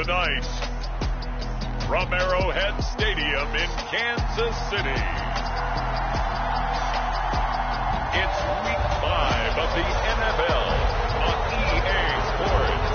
Tonight, from Arrowhead Stadium in Kansas City, it's Week 5 of the NFL on EA Sports.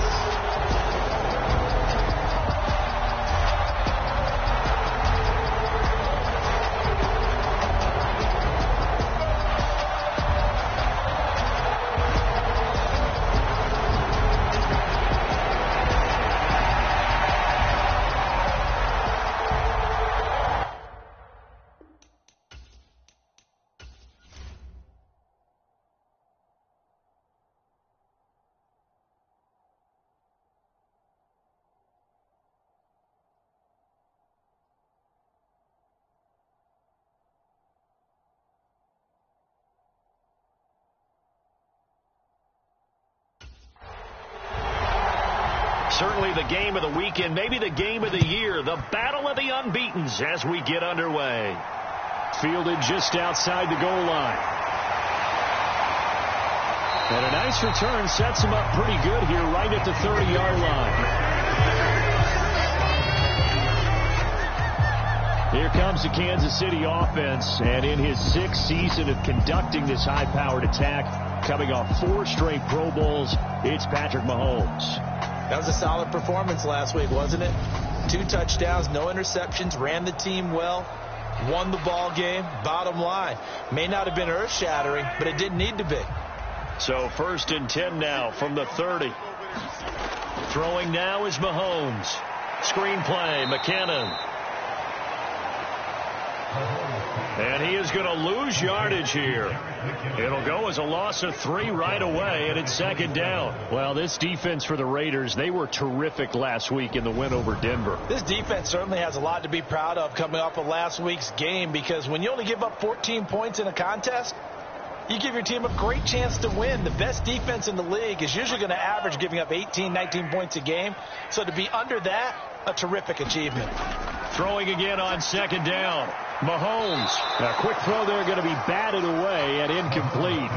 Certainly the game of the weekend, maybe the game of the year, the battle of the unbeatens as we get underway. Fielded just outside the goal line. And a nice return sets him up pretty good here right at the 30-yard line. Here comes the Kansas City offense, and in his 6th season of conducting this high-powered attack, coming off 4 straight Pro Bowls, it's Patrick Mahomes. That was a solid performance last week, wasn't it? 2 touchdowns, no interceptions, ran the team well, won the ball game. Bottom line, may not have been earth-shattering, but it didn't need to be. So 1st and 10 now from the 30. Throwing now is Mahomes. Screen play, McKinnon. And he is going to lose yardage here. It'll go as a loss of 3 right away, and it's 2nd down. Well, this defense for the Raiders, they were terrific last week in the win over Denver. This defense certainly has a lot to be proud of coming off of last week's game, because when you only give up 14 points in a contest, you give your team a great chance to win. The best defense in the league is usually going to average giving up 18, 19 points a game. So to be under that, a terrific achievement. Throwing again on 2nd down. Mahomes. A quick throw there going to be batted away and incomplete.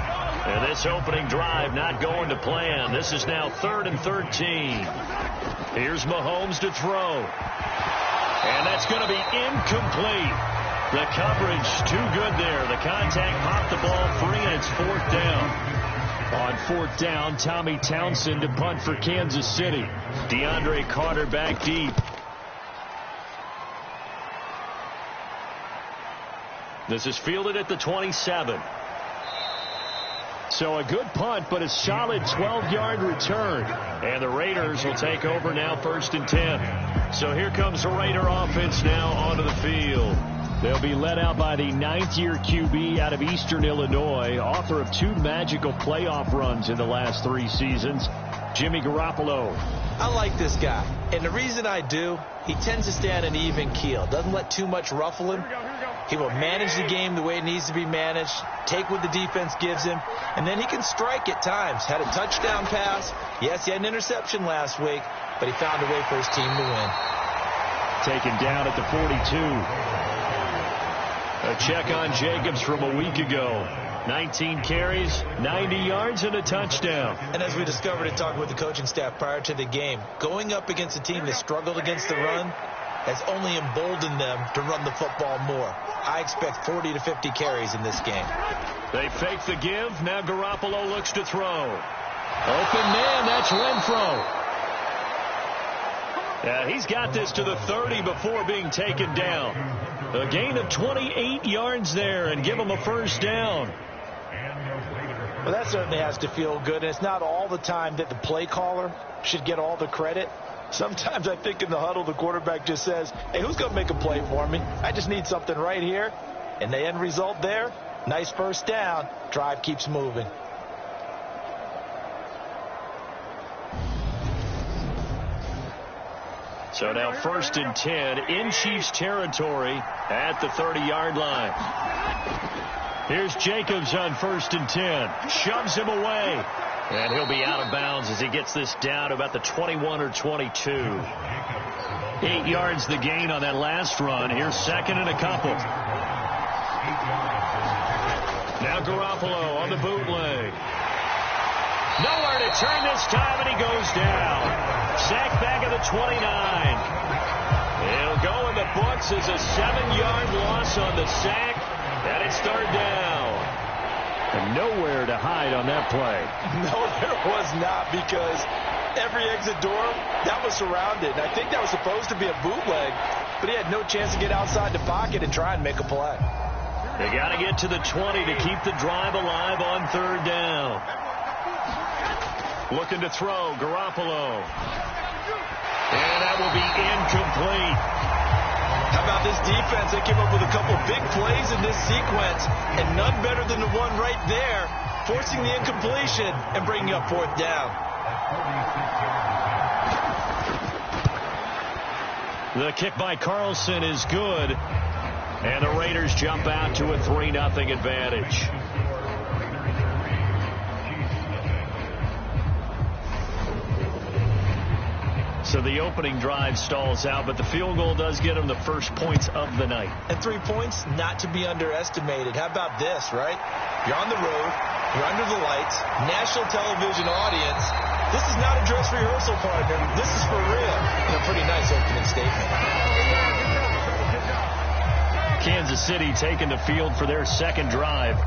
And this opening drive not going to plan. This is now 3rd and 13. Here's Mahomes to throw. And that's going to be incomplete. The coverage too good there. The contact popped the ball free, and it's 4th down. On 4th down, Tommy Townsend to punt for Kansas City. DeAndre Carter back deep. This is fielded at the 27. So a good punt, but a solid 12-yard return. And the Raiders will take over now 1st and 10. So here comes the Raider offense now onto the field. They'll be led out by the 9th-year QB out of Eastern Illinois, author of 2 magical playoff runs in the last 3 seasons, Jimmy Garoppolo. I like this guy, and the reason I do, he tends to stay on an even keel, doesn't let too much ruffle him. He will manage the game the way it needs to be managed, take what the defense gives him, and then he can strike at times. Had a touchdown pass. Yes, he had an interception last week, but he found a way for his team to win. Taken down at the 42. A check on Jacobs from a week ago. 19 carries, 90 yards, and a touchdown. And as we discovered in talking with the coaching staff prior to the game, going up against a team that struggled against the run has only emboldened them to run the football more. I expect 40 to 50 carries in this game. They fake the give. Now Garoppolo looks to throw. Open man, that's Renfro. Yeah, he's got this to the 30 before being taken down. A gain of 28 yards there and give him a 1st down. Well, that certainly has to feel good. And it's not all the time that the play caller should get all the credit. Sometimes I think in the huddle, the quarterback just says, hey, who's going to make a play for me? I just need something right here. And the end result there, nice 1st down. Drive keeps moving. So now 1st and 10 in Chiefs territory at the 30-yard line. Here's Jacobs on 1st and 10. Shoves him away. And he'll be out of bounds as he gets this down to about the 21 or 22. 8 yards the gain on that last run. Here's 2nd and a couple. Now Garoppolo on the bootleg. Nowhere to turn this time, and he goes down. Sacked back at the 29. He'll go in the books as a 7-yard loss on the sack, and it's third down. And nowhere to hide on that play. No, there was not, because every exit door, that was surrounded. I think that was supposed to be a bootleg, but he had no chance to get outside the pocket and try and make a play. They got to get to the 20 to keep the drive alive on third down. Looking to throw, Garoppolo. And that will be incomplete. How about this defense? They came up with a couple big plays in this sequence, and none better than the one right there, forcing the incompletion and bringing up fourth down. The kick by Carlson is good, and the Raiders jump out to a 3-0 advantage. So the opening drive stalls out, but the field goal does get them the first points of the night. And 3 points, not to be underestimated. How about this, right? You're on the road, you're under the lights, national television audience. This is not a dress rehearsal, partner. This is for real. And a pretty nice opening statement. Kansas City taking the field for their second drive.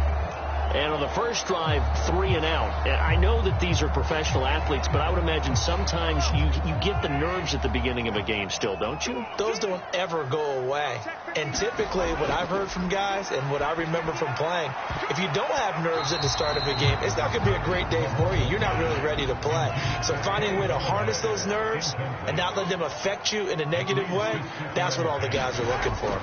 And on the first drive, 3 and out. And I know that these are professional athletes, but I would imagine sometimes you get the nerves at the beginning of a game still, don't you? Those don't ever go away. And typically what I've heard from guys and what I remember from playing, if you don't have nerves at the start of a game, it's not going to be a great day for you. You're not really ready to play. So finding a way to harness those nerves and not let them affect you in a negative way, that's what all the guys are looking for.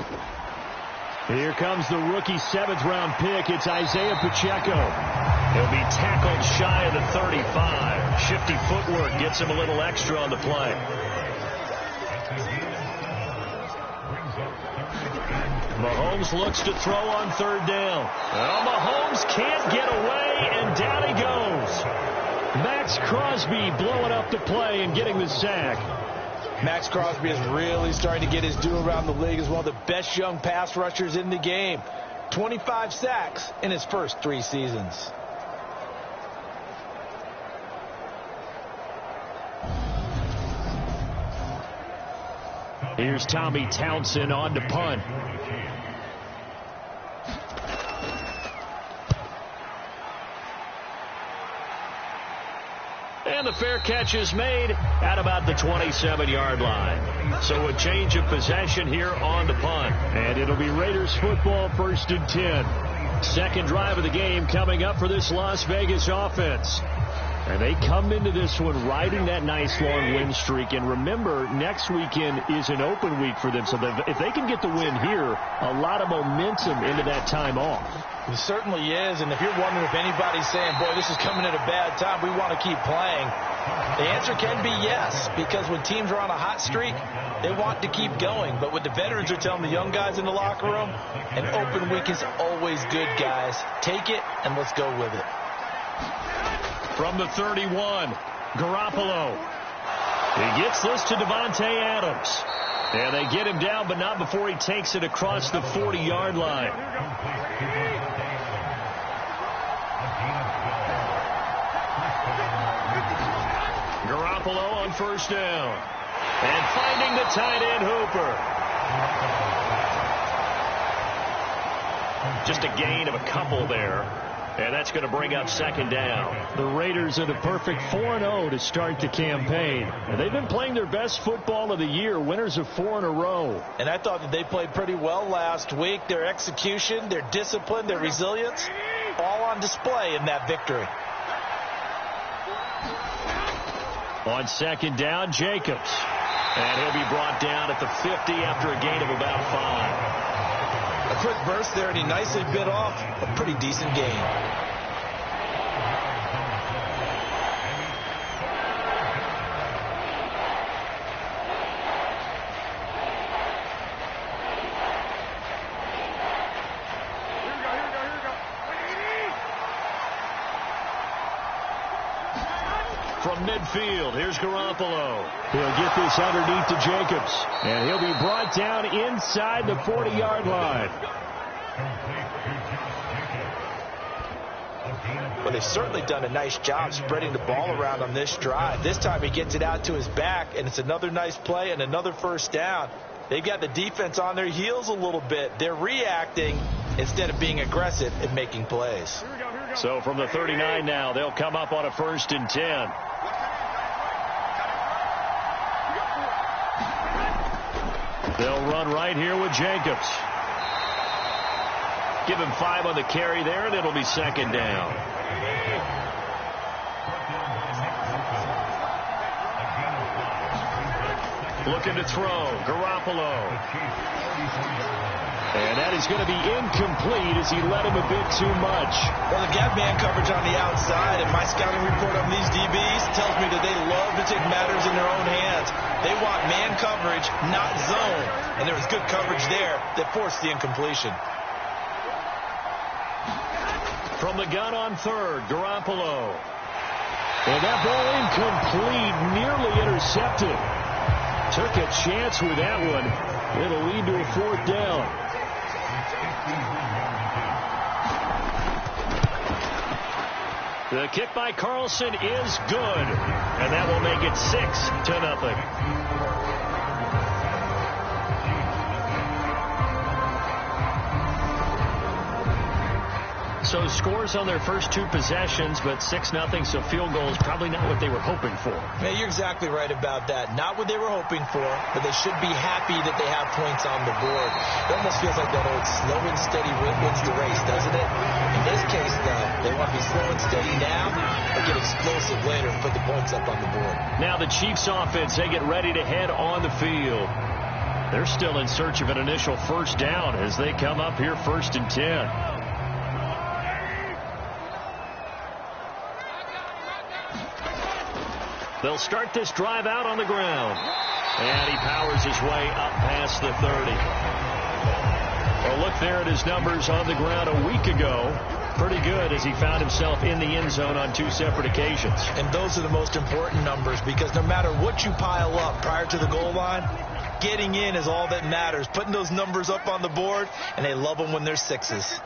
Here comes the rookie 7th-round pick. It's Isaiah Pacheco. He'll be tackled shy of the 35. Shifty footwork gets him a little extra on the play. Mahomes looks to throw on third down. Well, Mahomes can't get away, and down he goes. Max Crosby blowing up the play and getting the sack. Max Crosby is really starting to get his due around the league as one of the best young pass rushers in the game. 25 sacks in his first 3 seasons. Here's Tommy Townsend on to punt. And the fair catch is made at about the 27-yard line. So a change of possession here on the punt. And it'll be Raiders football, 1st and 10. Second drive of the game coming up for this Las Vegas offense. And they come into this one riding that nice long win streak. And remember, next weekend is an open week for them. So if they can get the win here, a lot of momentum into that time off. It certainly is. And if you're wondering if anybody's saying, boy, this is coming at a bad time, we want to keep playing, the answer can be yes. Because when teams are on a hot streak, they want to keep going. But what the veterans are telling the young guys in the locker room, an open week is always good, guys. Take it and let's go with it. From the 31, Garoppolo. He gets this to Davante Adams. And they get him down, but not before he takes it across the 40-yard line. Garoppolo on first down. And finding the tight end, Hooper. Just a gain of a couple there. And that's going to bring up second down. The Raiders are the perfect 4-0 to start the campaign. And they've been playing their best football of the year, winners of 4 in a row. And I thought that they played pretty well last week. Their execution, their discipline, their resilience, all on display in that victory. On second down, Jacobs. And he'll be brought down at the 50 after a gain of about 5. A quick burst there, and he nicely bit off a pretty decent gain. From midfield, here's Garoppolo. He'll get this underneath to Jacobs. And he'll be brought down inside the 40-yard line. Well, they've certainly done a nice job spreading the ball around on this drive. This time he gets it out to his back, and it's another nice play and another first down. They've got the defense on their heels a little bit. They're reacting instead of being aggressive and making plays. So from the 39 now, they'll come up on a 1st and 10. They'll run right here with Jacobs. Give him 5 on the carry there, and it'll be 2nd down. Looking to throw, Garoppolo. And that is going to be incomplete as he led him a bit too much. Well, the gap man coverage on the outside, and my scouting report on these DBs tells me that they love to take matters in their own hands. They want man coverage, not zone. And there was good coverage there that forced the incompletion. From the gun on 3rd, Garoppolo. And that ball incomplete, nearly intercepted. Took a chance with that one. It'll lead to a 4th down. The kick by Carlson is good, and that will make it 6-0. So scores on their first 2 possessions, but 6-0, so field goal is probably not what they were hoping for. Yeah, you're exactly right about that. Not what they were hoping for, but they should be happy that they have points on the board. It almost feels like that old slow and steady wins the race, doesn't it? In this case, though, they want to be slow and steady now, but get explosive later and put the points up on the board. Now the Chiefs offense, they get ready to head on the field. They're still in search of an initial 1st down as they come up here 1st and 10. They'll start this drive out on the ground. And he powers his way up past the 30. Well, look there at his numbers on the ground a week ago. Pretty good as he found himself in the end zone on 2 separate occasions. And those are the most important numbers because no matter what you pile up prior to the goal line, getting in is all that matters. Putting those numbers up on the board, and they love them when they're 6s.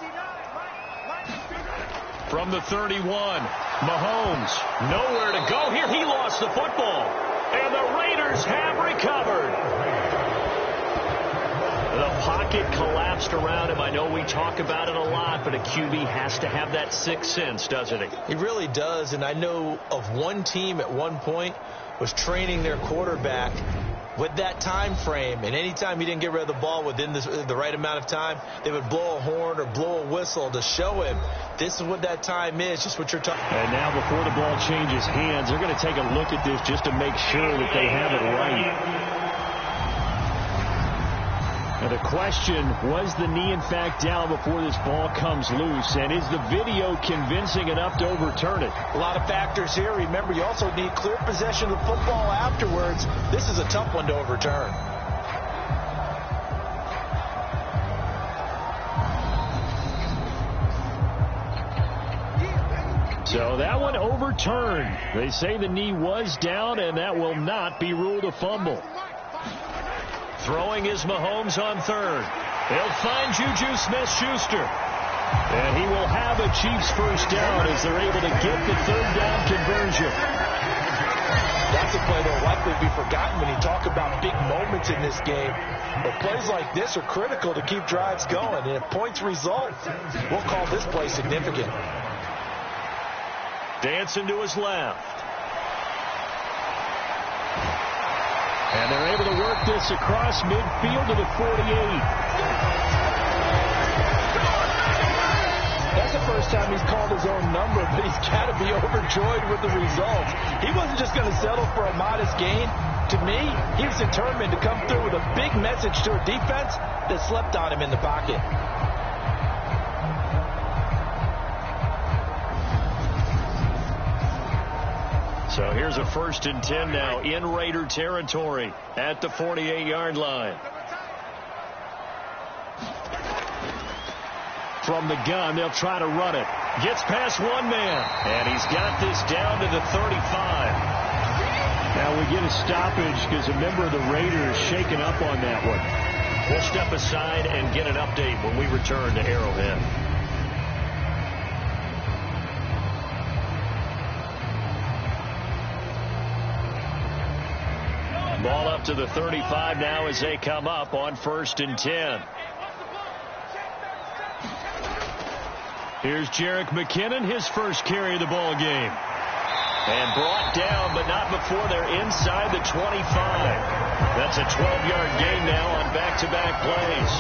From the 31, Mahomes, nowhere to go here. He lost the football, and the Raiders have recovered. The pocket collapsed around him. I know we talk about it a lot, but a QB has to have that 6th sense, doesn't he? He really does, and I know of one team at one point was training their quarterback with that time frame, and anytime he didn't get rid of the ball within the right amount of time, they would blow a horn or blow a whistle to show him this is what that time is, just what you're talking about. And now before the ball changes hands, they're going to take a look at this just to make sure that they have it right. Now the question, was the knee in fact down before this ball comes loose, and is the video convincing enough to overturn it? A lot of factors here. Remember, you also need clear possession of the football afterwards. This is a tough one to overturn. So that one overturned. They say the knee was down, and that will not be ruled a fumble. Throwing is Mahomes on 3rd. They'll find Juju Smith-Schuster. And he will have a Chiefs 1st down as they're able to get the 3rd down conversion. That's a play that will likely be forgotten when you talk about big moments in this game. But plays like this are critical to keep drives going. And if points result, we'll call this play significant. Dancing to his left. And they're able to work this across midfield to the 48. That's the first time he's called his own number, but he's got to be overjoyed with the results. He wasn't just going to settle for a modest gain. To me, he was determined to come through with a big message to a defense that slept on him in the pocket. So here's a 1st and 10 now in Raider territory at the 48-yard line. From the gun, they'll try to run it. Gets past one man, and he's got this down to the 35. Now we get a stoppage because a member of the Raiders shaken up on that one. We'll step aside and get an update when we return to Arrowhead. Ball up to the 35 now as they come up on 1st and 10. Here's Jerick McKinnon, his first carry of the ball game. And brought down, but not before they're inside the 25. That's a 12-yard gain now on back-to-back plays.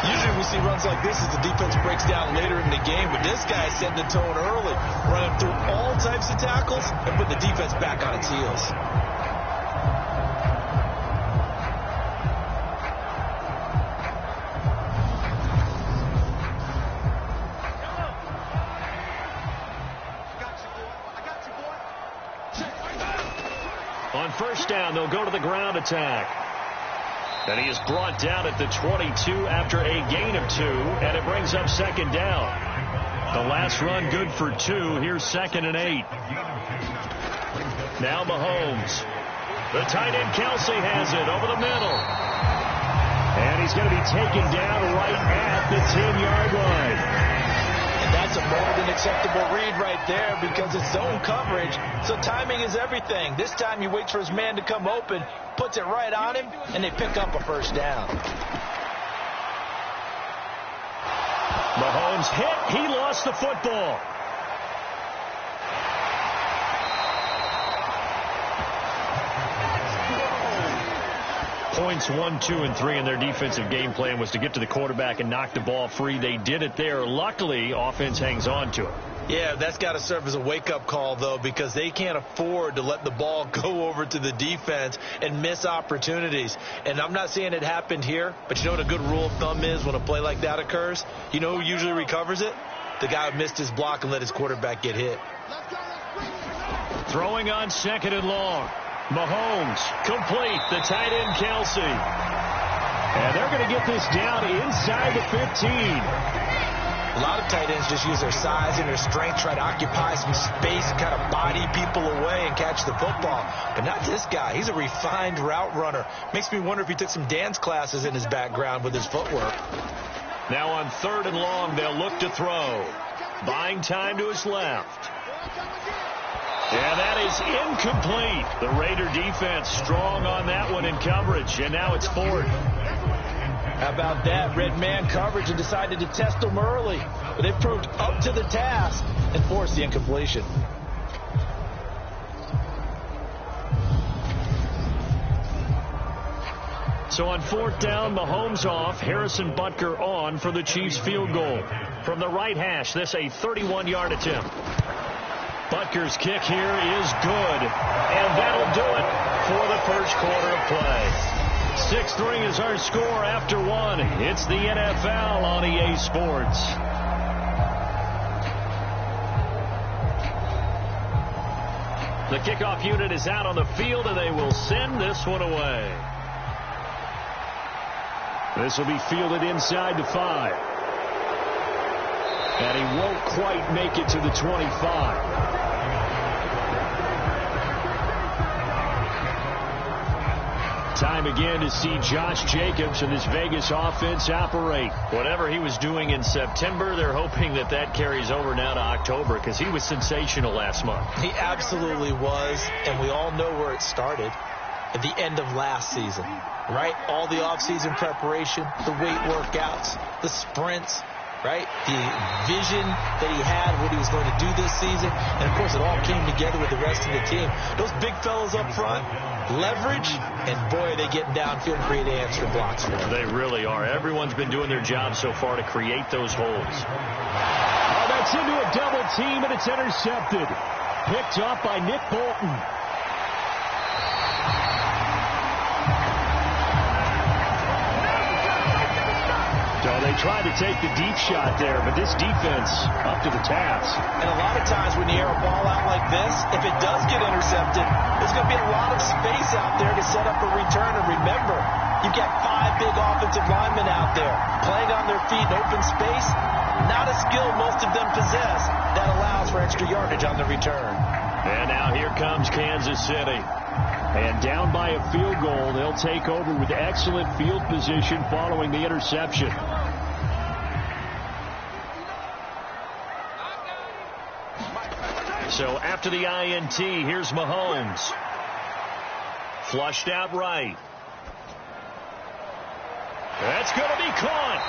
Usually we see runs like this as the defense breaks down later in the game, but this guy set the tone early, running through all types of tackles and put the defense back on its heels. On 1st down, they'll go to the ground attack. And he is brought down at the 22 after a gain of 2, and it brings up 2nd down. The last run good for 2. Here's 2nd and 8. Now Mahomes. The tight end Kelsey has it over the middle. And he's going to be taken down right at the 10-yard line. That's a more than acceptable read right there because it's zone coverage, so timing is everything. This time he waits for his man to come open, puts it right on him, and they pick up a 1st down. Mahomes hit. He lost the football. Points 1, 2, and 3 in their defensive game plan was to get to the quarterback and knock the ball free. They did it there. Luckily, offense hangs on to it. Yeah, that's got to serve as a wake-up call, though, because they can't afford to let the ball go over to the defense and miss opportunities. And I'm not saying it happened here, but you know what a good rule of thumb is when a play like that occurs? You know who usually recovers it? The guy who missed his block and let his quarterback get hit. Throwing on 2nd and long. Mahomes, complete, the tight end Kelsey. And they're going to get this down inside the 15. A lot of tight ends just use their size and their strength, try to occupy some space, kind of body people away and catch the football. But not this guy. He's a refined route runner. Makes me wonder if he took some dance classes in his background with his footwork. Now on 3rd and long, they'll look to throw. Buying time to his left. Yeah, that is incomplete. The Raider defense strong on that one in coverage, and now it's 4th. How about that? Red man coverage and decided to test them early. But they proved up to the task and forced the incompletion. So on 4th down, Mahomes off, Harrison Butker on for the Chiefs field goal. From the right hash, this a 31-yard attempt. Butker's kick here is good, and that'll do it for the first quarter of play. 6-3 is our score after 1. It's the NFL on EA Sports. The kickoff unit is out on the field, and they will send this one away. This will be fielded inside the 5. And he won't quite make it to the 25. Time again to see Josh Jacobs and this Vegas offense operate. Whatever he was doing in September, they're hoping that that carries over now to October because he was sensational last month. He absolutely was, and we all know where it started. At the end of last season, right? All the offseason preparation, the weight workouts, the sprints, right? The vision that he had, what he was going to do this season. And, of course, it all came together with the rest of the team. Those big fellas up front, leverage, and, boy, they get downfield and create answer blocks for them. They really are. Everyone's been doing their job so far to create those holes. Oh, that's into a double team, and it's intercepted. Picked up by Nick Bolton. So they tried to take the deep shot there, but this defense up to the task. And a lot of times when you air a ball out like this, if it does get intercepted, there's going to be a lot of space out there to set up a return. And remember, you've got 5 big offensive linemen out there playing on their feet in open space. Not a skill most of them possess that allows for extra yardage on the return. And now here comes Kansas City. And down by a field goal, they'll take over with excellent field position following the interception. So after the INT, here's Mahomes. Flushed out right. That's going to be caught.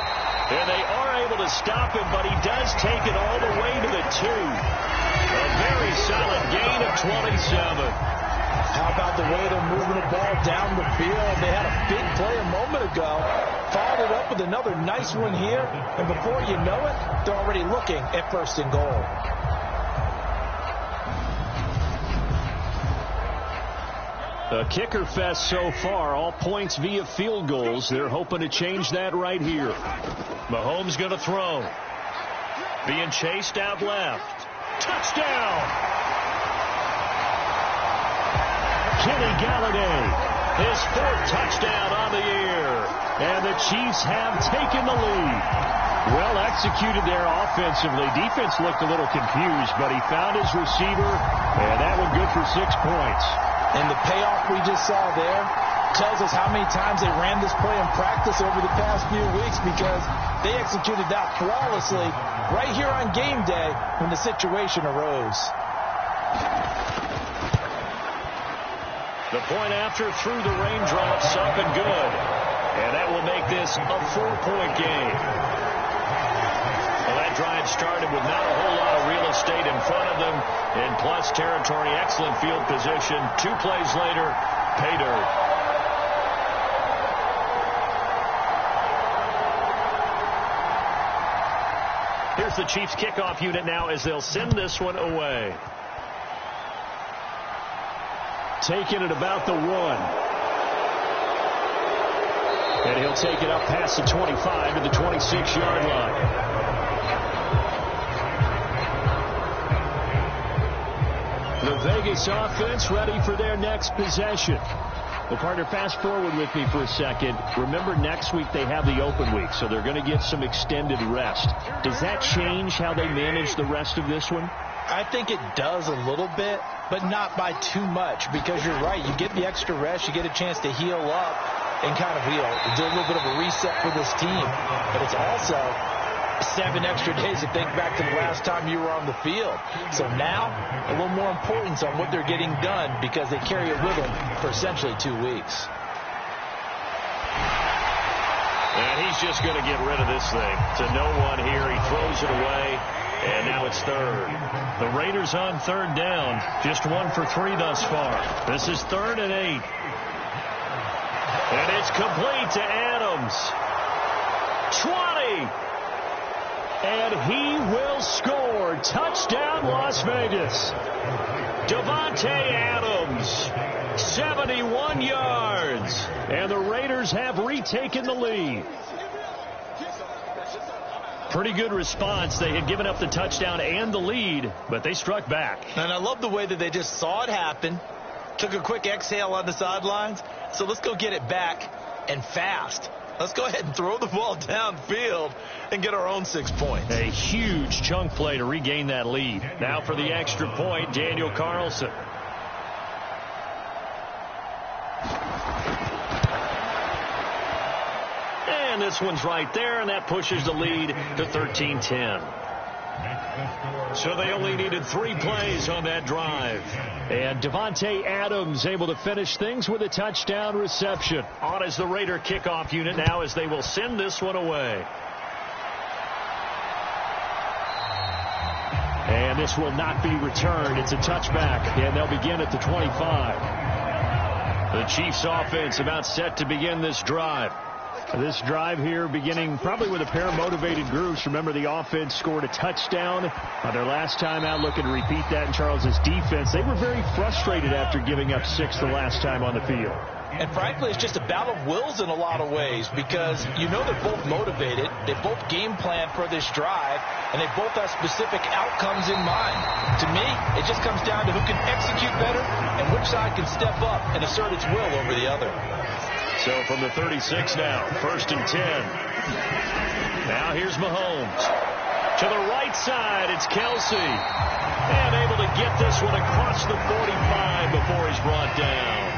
And they are able to stop him, but he does take it all the way to the 2. A very solid gain of 27. How about the way they're moving the ball down the field? They had a big play a moment ago. Followed it up with another nice one here. And before you know it, they're already looking at 1st and goal. A kicker fest so far, all points via field goals. They're hoping to change that right here. Mahomes going to throw. Being chased out left. Touchdown! Kenny Galladay, his 4th touchdown on the year. And the Chiefs have taken the lead. Well executed there offensively. Defense looked a little confused, but he found his receiver, and that one good for 6 points. And the payoff we just saw there tells us how many times they ran this play in practice over the past few weeks, because they executed that flawlessly right here on game day when the situation arose. The point after through the raindrops, up and good. And that will make this a 4-point game. Well, that drive started with not a whole lot of real estate in front of them. In plus territory, excellent field position. 2 plays later, pay dirt. Here's the Chiefs kickoff unit now as they'll send this one away. Taking it about the 1. And he'll take it up past the 25 to the 26-yard line. The Vegas offense ready for their next possession. Well, partner, fast forward with me for a second. Remember, next week they have the open week, so they're going to get some extended rest. Does that change how they manage the rest of this one? I think it does a little bit, but not by too much, because you're right. You get the extra rest. You get a chance to heal up and kind of do a little bit of a reset for this team. But it's also 7 extra days to think back to the last time you were on the field. So now, a little more importance on what they're getting done, because they carry it with them for essentially 2 weeks. And he's just going to get rid of this thing to no one here. He throws it away, and now it's 3rd. The Raiders on 3rd down, just 1 for 3 thus far. This is 3rd and 8. And it's complete to Adams. 20. And he will score. Touchdown, Las Vegas. Davante Adams, 71 yards. And the Raiders have retaken the lead. Pretty good response. They had given up the touchdown and the lead, but they struck back. And I love the way that they just saw it happen, took a quick exhale on the sidelines. So let's go get it back, and fast. Let's go ahead and throw the ball downfield and get our own 6 points. A huge chunk play to regain that lead. Now for the extra point, Daniel Carlson. And this one's right there, and that pushes the lead to 13-10. So they only needed 3 plays on that drive. And Davante Adams able to finish things with a touchdown reception. On as the Raider kickoff unit now, as they will send this one away. And this will not be returned. It's a touchback, and they'll begin at the 25. The Chiefs offense about set to begin this drive. This drive here beginning probably with a pair of motivated groups. Remember, the offense scored a touchdown on their last time out, looking to repeat that in Charles's defense. They were very frustrated after giving up 6 the last time on the field. And frankly, it's just a battle of wills in a lot of ways, because you know they're both motivated. They both game plan for this drive, and they both have specific outcomes in mind. To me, it just comes down to who can execute better and which side can step up and assert its will over the other. So from the 36 now, 1st and 10. Now here's Mahomes. To the right side, it's Kelsey. And able to get this one across the 45 before he's brought down.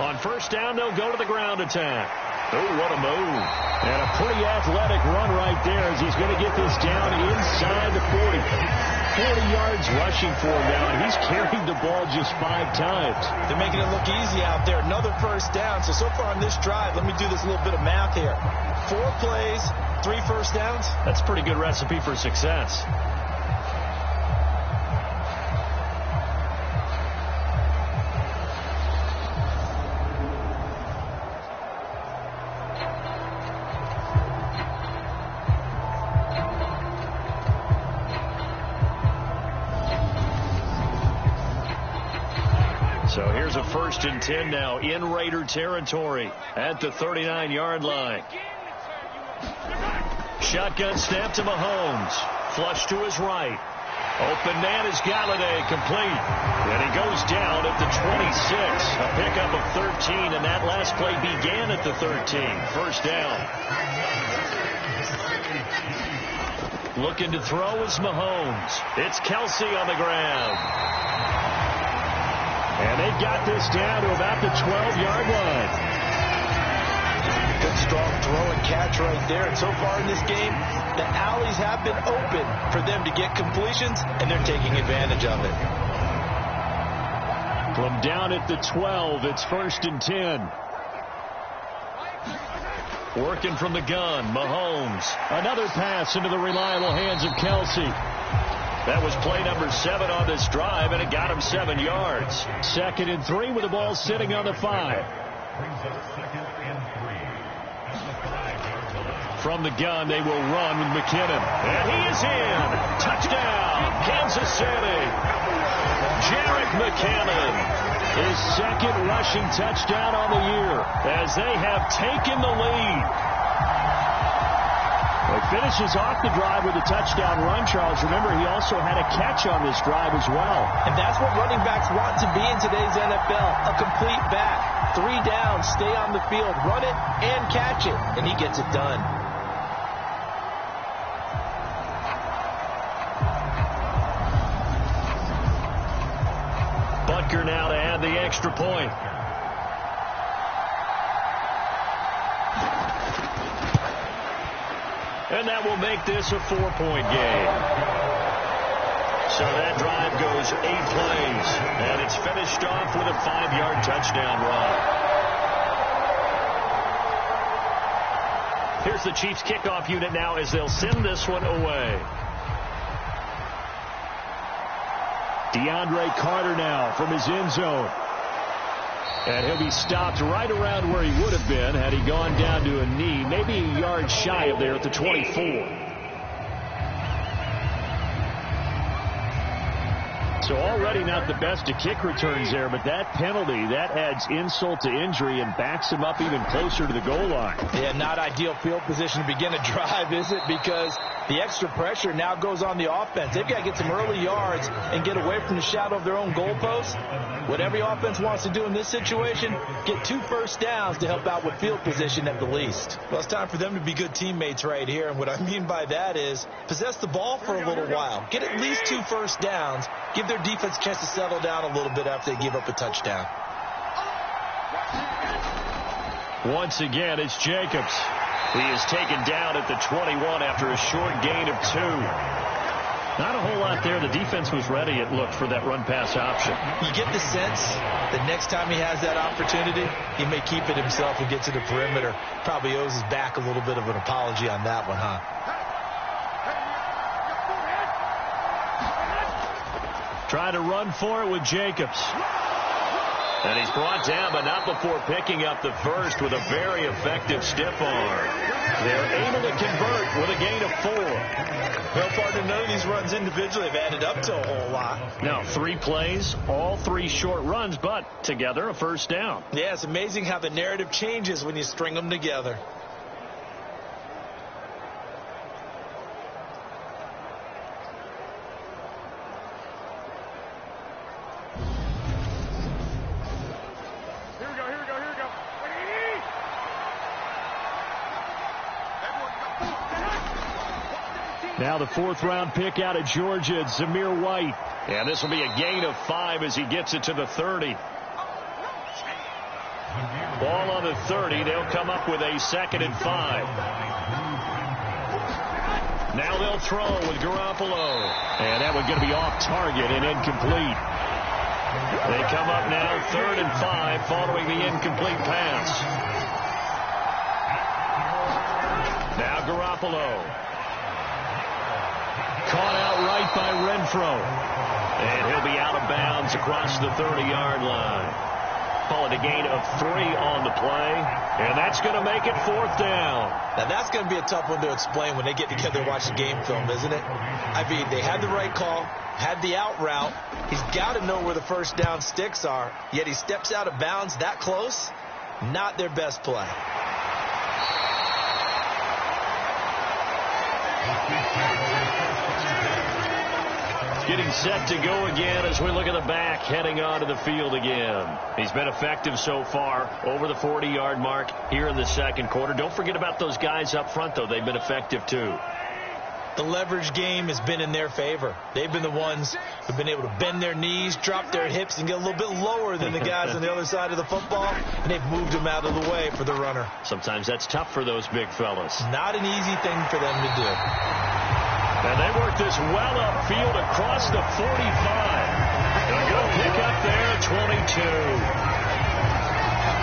On 1st down, they'll go to the ground attack. Oh, what a move. And a pretty athletic run right there. because he's going to get this down inside the 40. 40 yards rushing for him now, and he's carried the ball just 5 times. They're making it look easy out there. Another first down. So far on this drive, let me do this little bit of math here. 4 plays, 3 first downs. That's a pretty good recipe for success. So here's a 1st and 10 now in Raider territory at the 39-yard line. Shotgun snap to Mahomes. Flush to his right. Open man is Galladay, complete. And he goes down at the 26. A pickup of 13, and that last play began at the 13. First down. Looking to throw is Mahomes. It's Kelsey on the ground. And they got this down to about the 12-yard line. Good strong throw and catch right there. And so far in this game, the alleys have been open for them to get completions, and they're taking advantage of it. From down at the 12, it's 1st and 10. Working from the gun, Mahomes. Another pass into the reliable hands of Kelsey. That was play number 7 on this drive, and it got him 7 yards. 2nd and 3 with the ball sitting on the 5. From the gun, they will run with McKinnon. And he is in. Touchdown, Kansas City. Jerick McKinnon, his 2nd rushing touchdown on the year, as they have taken the lead. He finishes off the drive with a touchdown run, Charles. Remember, he also had a catch on this drive as well. And that's what running backs want to be in today's NFL, a complete back. 3 downs, stay on the field, run it, and catch it. And he gets it done. Butker now to add the extra point. And that will make this a 4-point game. So that drive goes 8 plays. And it's finished off with a 5-yard touchdown run. Here's the Chiefs kickoff unit now as they'll send this one away. DeAndre Carter now from his end zone. And he'll be stopped right around where he would have been had he gone down to a knee, maybe a yard shy of there at the 24. So already not the best of kick returns there, but that penalty, that adds insult to injury and backs him up even closer to the goal line. Yeah, not ideal field position to begin a drive, is it? Because the extra pressure now goes on the offense. They've got to get some early yards and get away from the shadow of their own goalpost. What every offense wants to do in this situation, get 2 first downs to help out with field position at the least. Well, it's time for them to be good teammates right here. And what I mean by that is possess the ball for a little while. Get at least 2 first downs. Give their defense a chance to settle down a little bit after they give up a touchdown. Once again, it's Jacobs. He is taken down at the 21 after a short gain of 2. Not a whole lot there. The defense was ready, it looked, for that run-pass option. You get the sense that next time he has that opportunity, he may keep it himself and get to the perimeter. Probably owes his back a little bit of an apology on that one, huh? Try to run for it with Jacobs. And he's brought down, but not before picking up the first with a very effective stiff arm. They're able to convert with a gain of 4. Well, partner, none of these runs individually have added up to a whole lot. Now, 3 plays, all 3 short runs, but together a first down. Yeah, it's amazing how the narrative changes when you string them together. Now the 4th-round pick out of Georgia, it's Zamir White. And this will be a gain of 5 as he gets it to the 30. Ball on the 30. They'll come up with a 2nd and 5. Now they'll throw with Garoppolo. And that one's going to be off target and incomplete. They come up now 3rd and 5 following the incomplete pass. Now Garoppolo. Caught outright by Renfro. And he'll be out of bounds across the 30-yard line. Call it a gain of 3 on the play. And that's going to make it 4th down. Now, that's going to be a tough one to explain when they get together and watch the game film, isn't it? I mean, they had the right call, had the out route. He's got to know where the first down sticks are, yet he steps out of bounds that close. Not their best play. Getting set to go again as we look at the back heading onto the field again. He's been effective so far over the 40-yard mark here in the second quarter. Don't forget about those guys up front, though. They've been effective, too. The leverage game has been in their favor. They've been the ones who've been able to bend their knees, drop their hips, and get a little bit lower than the guys on the other side of the football, and they've moved them out of the way for the runner. Sometimes that's tough for those big fellas. Not an easy thing for them to do. And they work this well upfield across the 45. A good pick up there at 22.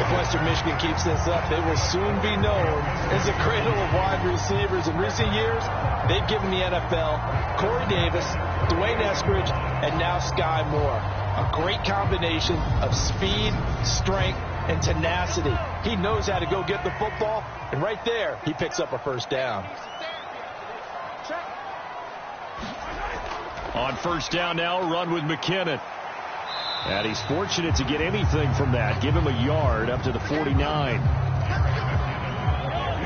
If Western Michigan keeps this up, they will soon be known as a cradle of wide receivers. In recent years, they've given the NFL Corey Davis, Dwayne Eskridge, and now Sky Moore. A great combination of speed, strength, and tenacity. He knows how to go get the football, and right there, he picks up a first down. On first down now, run with McKinnon. And he's fortunate to get anything from that. Give him a yard up to the 49.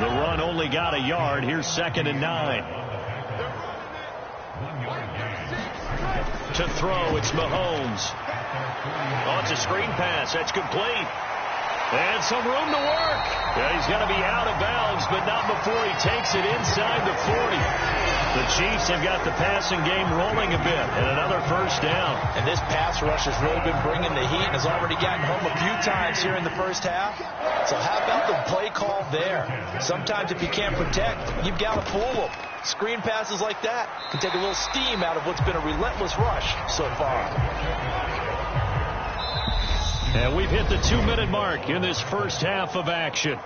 The run only got a yard. Here's 2nd and 9. To throw, it's Mahomes. Oh, it's a screen pass. That's complete. And some room to work. Yeah, he's going to be out of bounds, but not before he takes it inside the 40. The Chiefs have got the passing game rolling a bit, and another first down. And this pass rush has really been bringing the heat and has already gotten home a few times here in the first half. So how about the play call there? Sometimes if you can't protect, you've got to fool them. Screen passes like that can take a little steam out of what's been a relentless rush so far. And we've hit the 2-minute mark in this first half of action.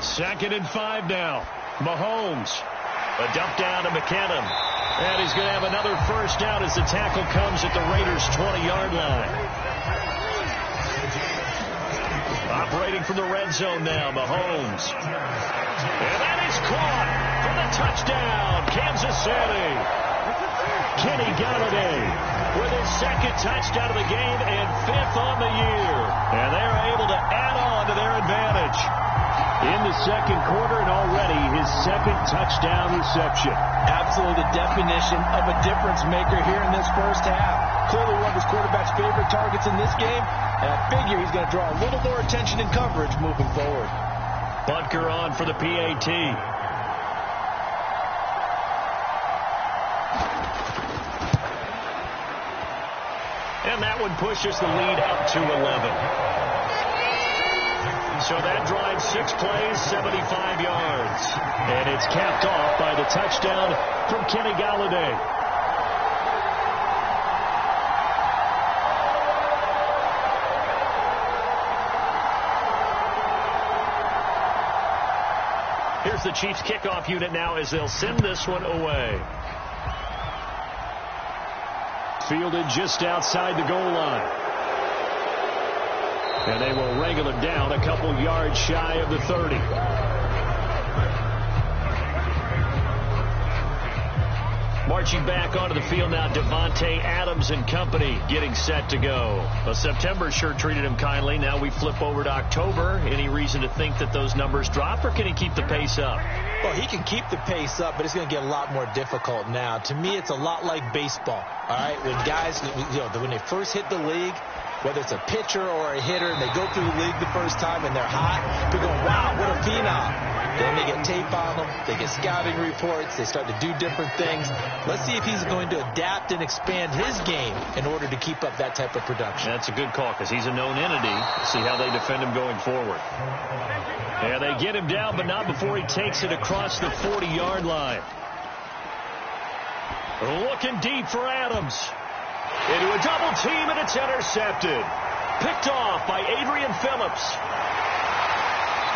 Second and 5 now. Mahomes. A dump down to McKinnon. And he's going to have another first down as the tackle comes at the Raiders' 20-yard line. Operating from the red zone now, Mahomes. And that is caught for the touchdown, Kansas City. Kenny Galladay with his 2nd touchdown of the game and 5th on the year. And they're able to add on to their advantage in the second quarter, and already his 2nd touchdown reception. Absolutely the definition of a difference maker here in this first half. Clearly one of his quarterback's favorite targets in this game, and I figure he's going to draw a little more attention and coverage moving forward. Butker on for the PAT. And that one pushes the lead up to 11. So that drives 6 plays, 75 yards. And it's capped off by the touchdown from Kenny Galladay. Here's the Chiefs kickoff unit now as they'll send this one away. Fielded just outside the goal line. And they will wrangle it down a couple yards shy of the 30. Marching back onto the field now, Devontae Adams and company getting set to go. Well, September sure treated him kindly. Now we flip over to October. Any reason to think that those numbers drop, or can he keep the pace up? Well, he can keep the pace up, but it's going to get a lot more difficult now. To me, it's a lot like baseball. All right, when guys, when they first hit the league, whether it's a pitcher or a hitter, and they go through the league the first time and they're hot, they're going, wow, what a phenom. Then they get tape on them. They get scouting reports. They start to do different things. Let's see if he's going to adapt and expand his game in order to keep up that type of production. That's a good call because he's a known entity. See how they defend him going forward. And they get him down, but not before he takes it across the 40-yard line. Looking deep for Adams. Into a double team, and it's intercepted. Picked off by Adrian Phillips.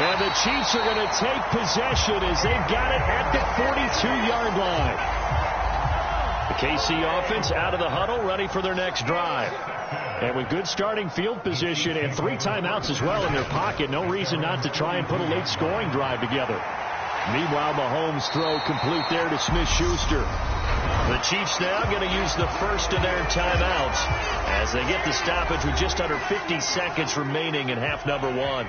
And the Chiefs are going to take possession as they've got it at the 42-yard line. The KC offense out of the huddle, ready for their next drive. And with good starting field position and 3 timeouts as well in their pocket, no reason not to try and put a late scoring drive together. Meanwhile, Mahomes' throw complete there to Smith-Schuster. The Chiefs now going to use the first of their timeouts as they get the stoppage with just under 50 seconds remaining in half number 1.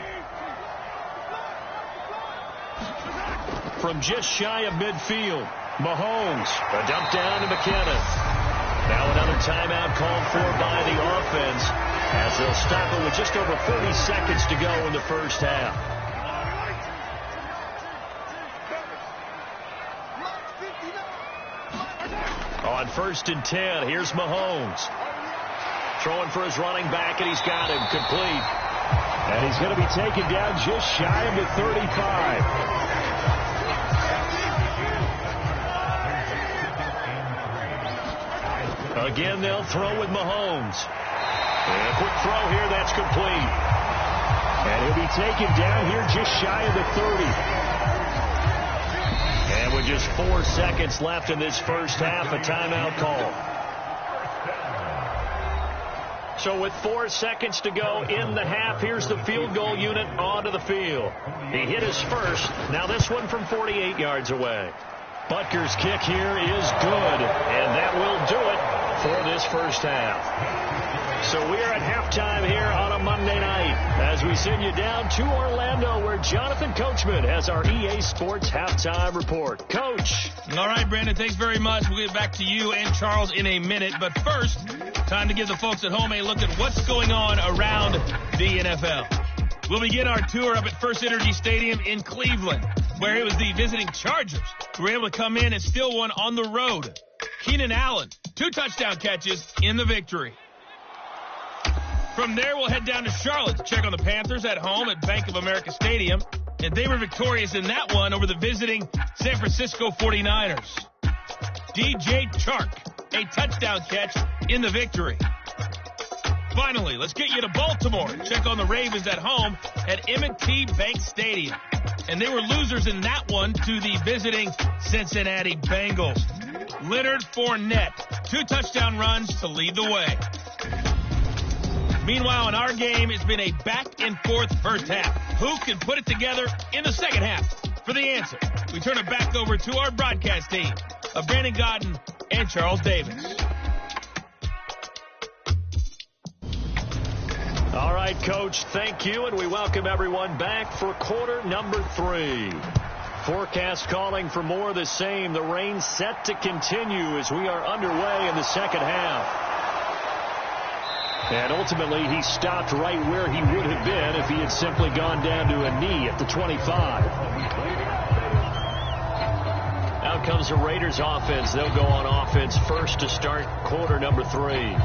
From just shy of midfield, Mahomes, a dump down to McKinnon. Now another timeout called for by the offense as they'll stop it with just over 30 seconds to go in the first half. On 1st and 10, here's Mahomes. Throwing for his running back, and he's got him complete. And he's going to be taken down just shy of the 35. Again, they'll throw with Mahomes. And a quick throw here, that's complete. And he'll be taken down here just shy of the 30. And with just 4 seconds left in this first half, a timeout call. So with 4 seconds to go in the half, here's the field goal unit onto the field. He hit his first. Now this one from 48 yards away. Butker's kick here is good, and that will do it for this first half. So we are at halftime here on a Monday night as we send you down to Orlando where Jonathan Coachman has our EA Sports halftime report. Coach. All right, Brandon, thanks very much. We'll get back to you and Charles in a minute. But first, time to give the folks at home a look at what's going on around the NFL. We'll begin our tour up at First Energy Stadium in Cleveland, where it was the visiting Chargers who were able to come in and steal one on the road. Keenan Allen, 2 touchdown catches in the victory. From there, we'll head down to Charlotte to check on the Panthers at home at Bank of America Stadium. And they were victorious in that one over the visiting San Francisco 49ers. DJ Chark, a touchdown catch in the victory. Finally, let's get you to Baltimore and check on the Ravens at home at M&T Bank Stadium. And they were losers in that one to the visiting Cincinnati Bengals. Leonard Fournette, 2 touchdown runs to lead the way. Meanwhile, in our game, it's been a back-and-forth first half. Who can put it together in the second half? For the answer, we turn it back over to our broadcast team of Brandon Gaudin and Charles Davis. All right, Coach, thank you, and we welcome everyone back for quarter number 3. Forecast calling for more of the same. The rain set to continue as we are underway in the second half. And ultimately, he stopped right where he would have been if he had simply gone down to a knee at the 25. Out comes the Raiders offense. They'll go on offense first to start quarter number 3.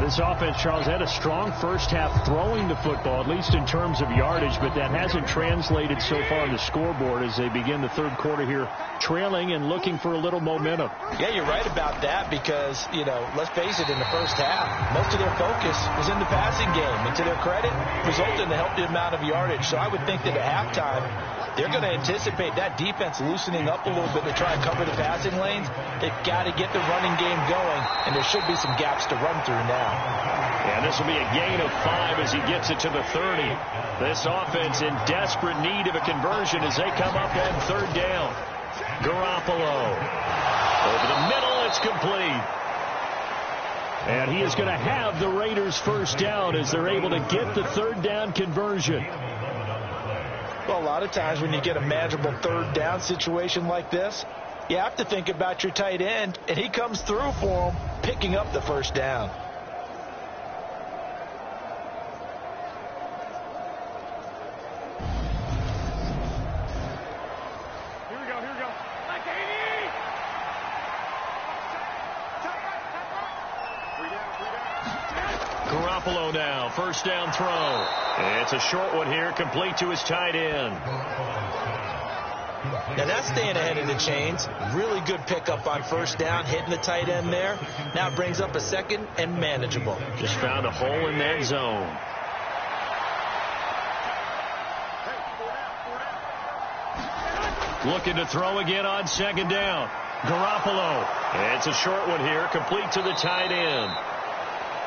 This offense, Charles, had a strong first half throwing the football, at least in terms of yardage, but that hasn't translated so far on the scoreboard as they begin the third quarter here, trailing and looking for a little momentum. Yeah, you're right about that because, let's face it, in the first half, most of their focus was in the passing game. And to their credit, resulted in a healthy amount of yardage. So I would think that at halftime, they're going to anticipate that defense loosening up a little bit to try and cover the passing lanes. They've got to get the running game going, and there should be some gaps to run through now. And this will be a gain of 5 as he gets it to the 30. This offense in desperate need of a conversion as they come up on third down. Garoppolo. Over the middle, it's complete. And he is going to have the Raiders first down as they're able to get the third down conversion. Well, a lot of times when you get a manageable third down situation like this, you have to think about your tight end, and he comes through for him, picking up the first down. Garoppolo now, first down throw. It's a short one here, complete to his tight end. Now that's staying ahead of the chains. Really good pickup on first down, hitting the tight end there. Now it brings up a second and manageable. Just found a hole in that zone. Looking to throw again on second down. Garoppolo. It's a short one here, complete to the tight end.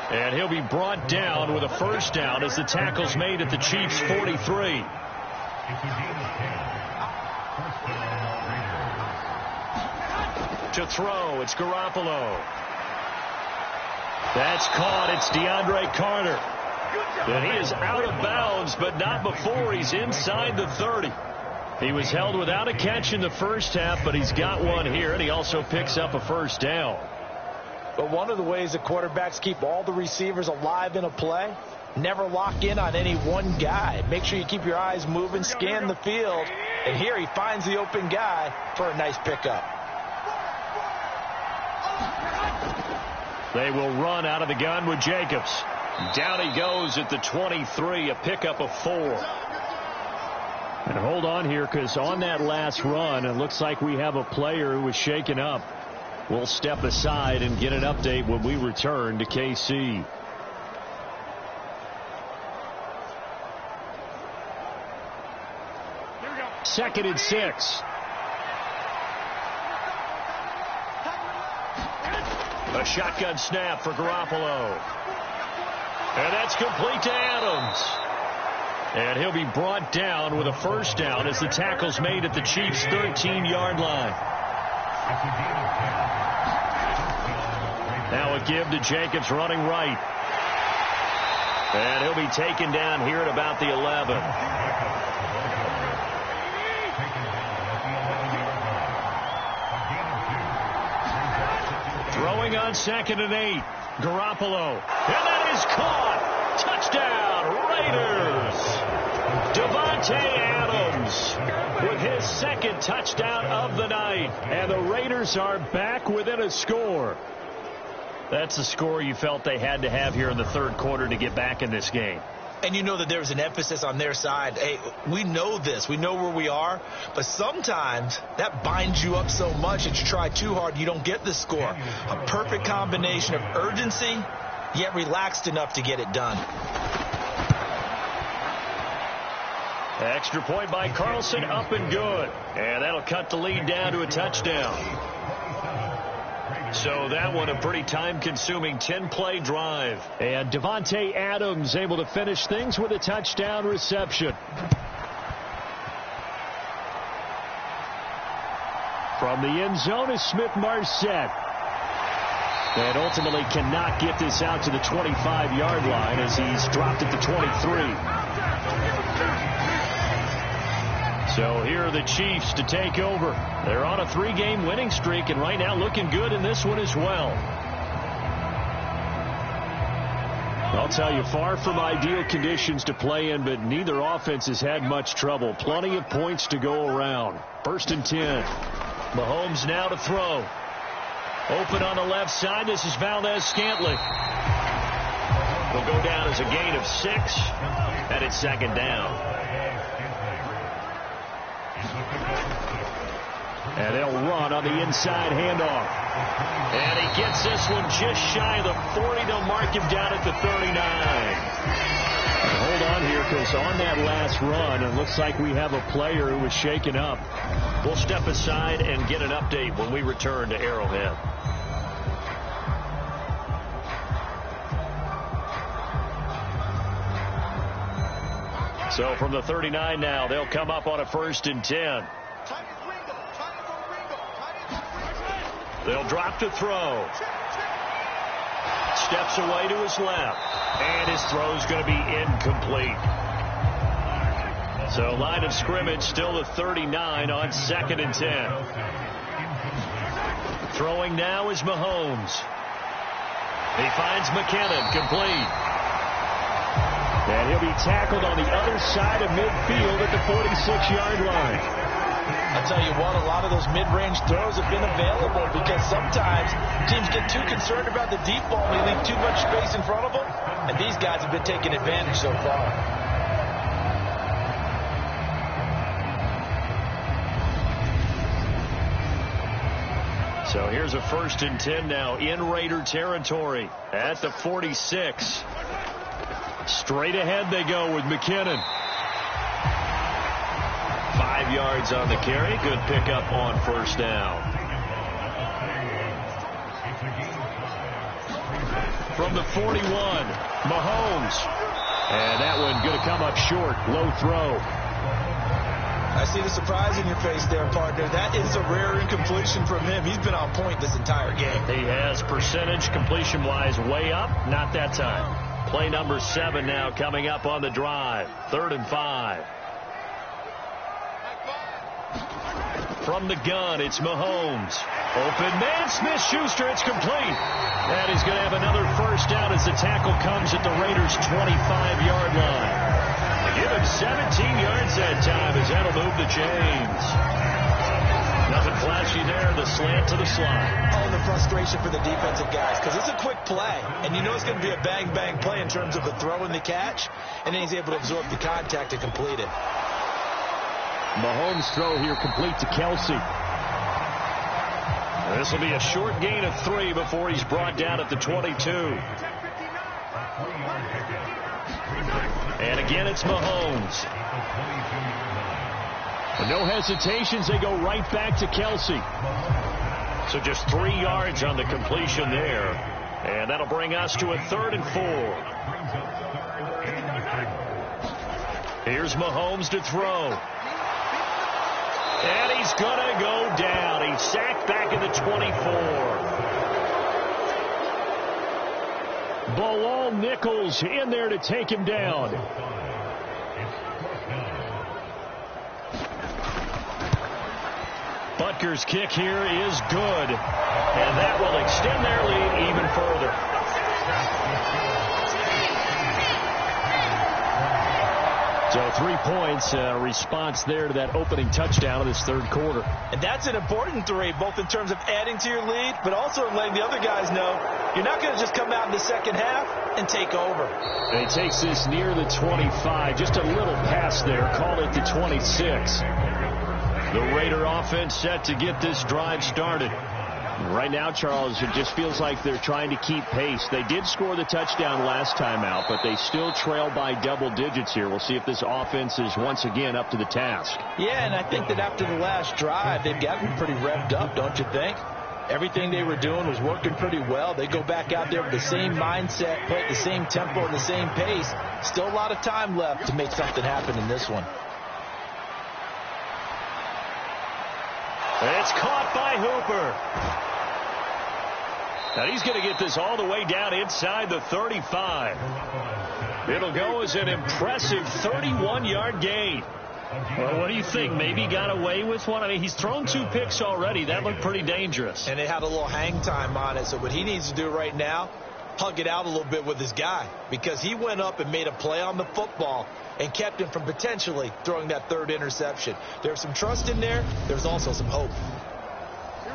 And he'll be brought down with a first down as the tackle's made at the Chiefs' 43. To throw, it's Garoppolo. That's caught. It's DeAndre Carter. And he is out of bounds, but not before he's inside the 30. He was held without a catch in the first half, but he's got one here, and he also picks up a first down. But one of the ways that quarterbacks keep all the receivers alive in a play, never lock in on any one guy. Make sure you keep your eyes moving, scan the field, and here he finds the open guy for a nice pickup. They will run out of the gun with Jacobs. Down he goes at the 23, a pickup of 4. And hold on here, because on that last run, it looks like we have a player who was shaken up. We'll step aside and get an update when we return to KC. Second and 6. A shotgun snap for Garoppolo. And that's complete to Adams. And he'll be brought down with a first down as the tackle's made at the Chiefs' 13-yard line. Now a give to Jacobs running right. And he'll be taken down here at about the 11. Throwing on second and 8. Garoppolo. And that is caught. Touchdown, Raiders. Davante Adams with his second touchdown of the night. And the Raiders are back within a score. That's the score you felt they had to have here in the third quarter to get back in this game. And you know that there was an emphasis on their side. Hey, we know this. We know where we are. But sometimes that binds you up so much that you try too hard, you don't get the score. A perfect combination of urgency, yet relaxed enough to get it done. Extra point by Carlson, up and good. And that'll cut the lead down to a touchdown. So that one a pretty time-consuming 10-play drive. And Davante Adams able to finish things with a touchdown reception. From the end zone is Smith-Marsette. And ultimately cannot get this out to the 25-yard line as he's dropped at the 23. So here are the Chiefs to take over. They're on a 3-game winning streak, and right now looking good in this one as well. I'll tell you, far from ideal conditions to play in, but neither offense has had much trouble. Plenty of points to go around. First and 10. Mahomes now to throw. Open on the left side. This is Valdez-Scantling. Will go down as a gain of 6, and it's second down. And they'll run on the inside handoff. And he gets this one just shy of the 40. They'll mark him down at the 39. And hold on here, because on that last run, it looks like we have a player who was shaken up. We'll step aside and get an update when we return to Arrowhead. So from the 39 now, they'll come up on a first and 10. They'll drop to throw. Steps away to his left. And his throw's going to be incomplete. So line of scrimmage still the 39 on second and 10. Throwing now is Mahomes. He finds McKinnon, complete. And he'll be tackled on the other side of midfield at the 46-yard line. I'll tell you what, a lot of those mid-range throws have been available because sometimes teams get too concerned about the deep ball and they leave too much space in front of them. And these guys have been taking advantage so far. So here's a 1st and 10 now in Raider territory at the 46. Straight ahead they go with McKinnon. 5 yards on the carry. Good pickup on 1st down. From the 41, Mahomes. And that one going to come up short. Low throw. I see the surprise in your face there, partner. That is a rare incompletion from him. He's been on point this entire game. He has percentage completion-wise way up. Not that time. Play number 7 now coming up on the drive. 3rd and 5. From the gun, it's Mahomes. Open man, Smith-Schuster. It's complete. And he's going to have another 1st down as the tackle comes at the Raiders' 25-yard line. Give him 17 yards that time as that'll move the chains. Nothing flashy there. The slant to the slot. Oh, the frustration for the defensive guys because it's a quick play. And you know it's going to be a bang-bang play in terms of the throw and the catch. And then he's able to absorb the contact to complete it. Mahomes' throw here complete to Kelsey. This will be a short gain of 3 before he's brought down at the 22. And again, it's Mahomes. With no hesitations, they go right back to Kelsey. So just 3 yards on the completion there. And that'll bring us to a 3rd and 4. Here's Mahomes to throw. And he's going to go down. He's sacked back in the 24. Bilal Nichols in there to take him down. Butker's kick here is good. And that will extend their lead even further. So 3 points, response there to that opening touchdown of this 3rd quarter. And that's an important 3, both in terms of adding to your lead, but also letting the other guys know you're not going to just come out in the second half and take over. And he takes this near the 25, just a little pass there, call it the 26. The Raider offense set to get this drive started. Right now, Charles, it just feels like they're trying to keep pace. They did score the touchdown last time out, but they still trail by double digits here. We'll see if this offense is once again up to the task. Yeah, and I think that after the last drive, they've gotten pretty revved up, don't you think? Everything they were doing was working pretty well. They go back out there with the same mindset, play at the same tempo and the same pace. Still a lot of time left to make something happen in this one. It's caught by Hooper. And he's going to get this all the way down inside the 35. It'll go as an impressive 31-yard gain. Well, what do you think? Maybe he got away with one? I mean, he's thrown 2 picks already. That looked pretty dangerous. And they had a little hang time on it. So what he needs to do right now, hug it out a little bit with his guy. Because he went up and made a play on the football and kept him from potentially throwing that 3rd interception. There's some trust in there. There's also some hope.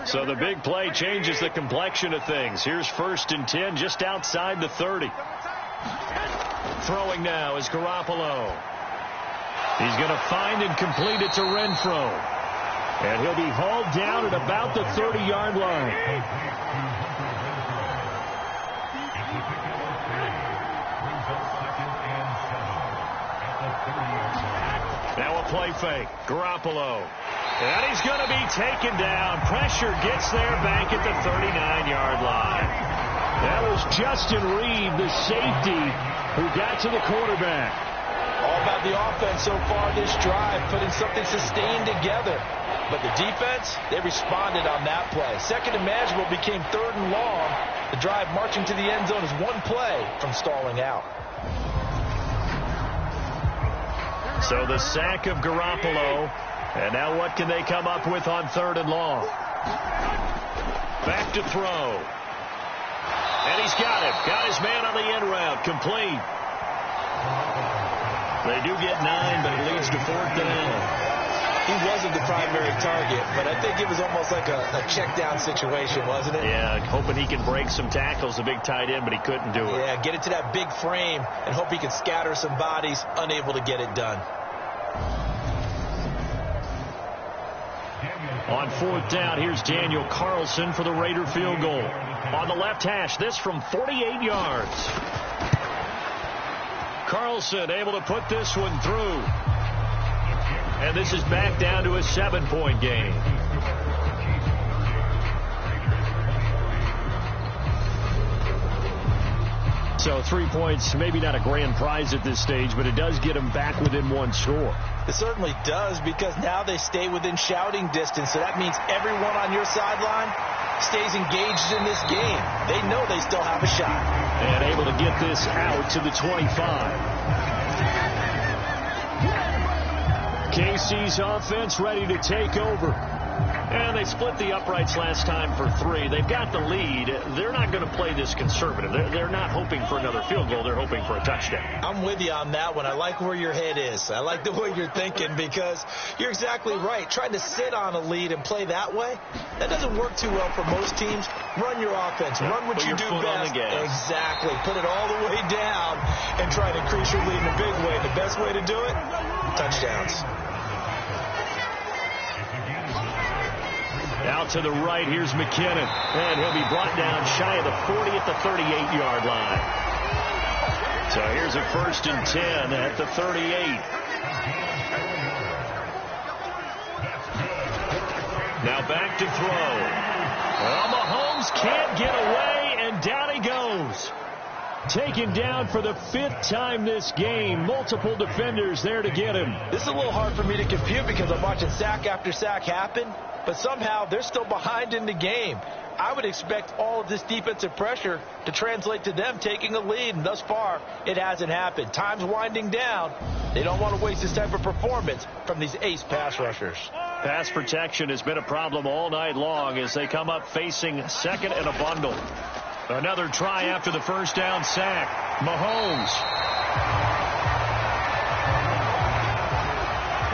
So the big play changes the complexion of things. Here's 1st and 10 just outside the 30. Throwing now is Garoppolo. He's going to find and complete it to Renfro. And he'll be hauled down at about the 30-yard line. Now a play fake. Garoppolo. And he's going to be taken down. Pressure gets there back at the 39-yard line. That was Justin Reed, the safety, who got to the quarterback. All about the offense so far this drive, putting something sustained together. But the defense, they responded on that play. Second and manageable became 3rd and long. The drive marching to the end zone is 1 play from stalling out. So the sack of Garoppolo. And now what can they come up with on 3rd and long? Back to throw. And he's got him. Got his man on the end route. Complete. They do get 9, but it leads to 4th down. he wasn't the primary target, but I think it was almost like a check down situation, wasn't it? Yeah, hoping he can break some tackles, a big tight end, but he couldn't do it. Yeah, get it to that big frame and hope he can scatter some bodies, unable to get it done. On 4th down, here's Daniel Carlson for the Raider field goal. On the left hash, this from 48 yards. Carlson able to put this one through. And this is back down to a 7-point game. So 3 points, maybe not a grand prize at this stage, but it does get them back within one score. It certainly does, because now they stay within shouting distance. So that means everyone on your sideline stays engaged in this game. They know they still have a shot. And able to get this out to the 25. KC's offense ready to take over. And they split the uprights last time for 3. They've got the lead. They're not going to play this conservative. They're not hoping for another field goal. They're hoping for a touchdown. I'm with you on that one. I like where your head is. I like the way you're thinking, because you're exactly right. Trying to sit on a lead and play that way, that doesn't work too well for most teams. Run your offense. Run what you do best. Exactly. Put it all the way down and try to increase your lead in a big way. The best way to do it, touchdowns. Out to the right, here's McKinnon. And he'll be brought down shy of the 40 at the 38-yard line. So here's a 1st and 10 at the 38. Now back to throw. Well, Mahomes can't get away, and down he goes. Taken down for the 5th time this game. Multiple defenders there to get him. This is a little hard for me to compute, because I'm watching sack after sack happen, but somehow they're still behind in the game. I would expect all of this defensive pressure to translate to them taking a lead, and thus far, it hasn't happened. Time's winding down. They don't want to waste this type of performance from these ace pass rushers. Pass protection has been a problem all night long as they come up facing second and a bundle. Another try after the 1st down sack. Mahomes.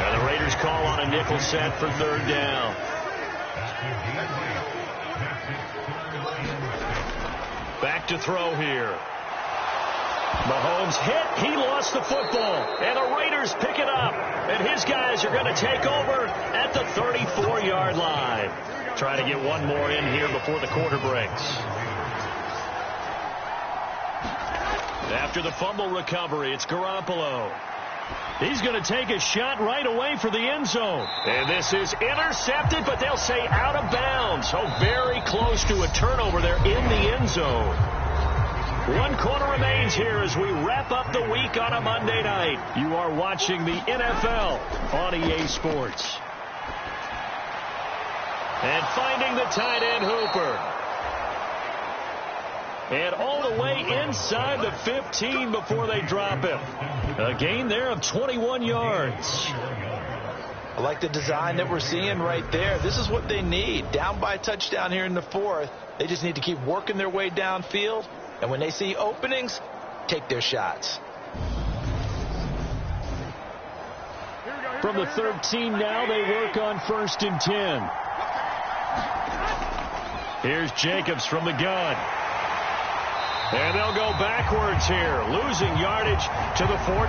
And the Raiders call on a nickel set for 3rd down. Back to throw here. Mahomes hit. He lost the football. And the Raiders pick it up. And his guys are going to take over at the 34-yard line. Trying to get one more in here before the quarter breaks. After the fumble recovery, it's Garoppolo. He's going to take a shot right away for the end zone. And this is intercepted, but they'll say out of bounds. So very close to a turnover there in the end zone. 1 quarter remains here as we wrap up the week on a Monday night. You are watching the NFL on EA Sports. And finding the tight end Hooper. And all the way inside the 15 before they drop him. A gain there of 21 yards. I like the design that we're seeing right there. This is what they need. Down by a touchdown here in the 4th. They just need to keep working their way downfield. And when they see openings, take their shots. From the 13 now, they work on 1st and 10. Here's Jacobs from the gun. And they'll go backwards here, losing yardage to the 14.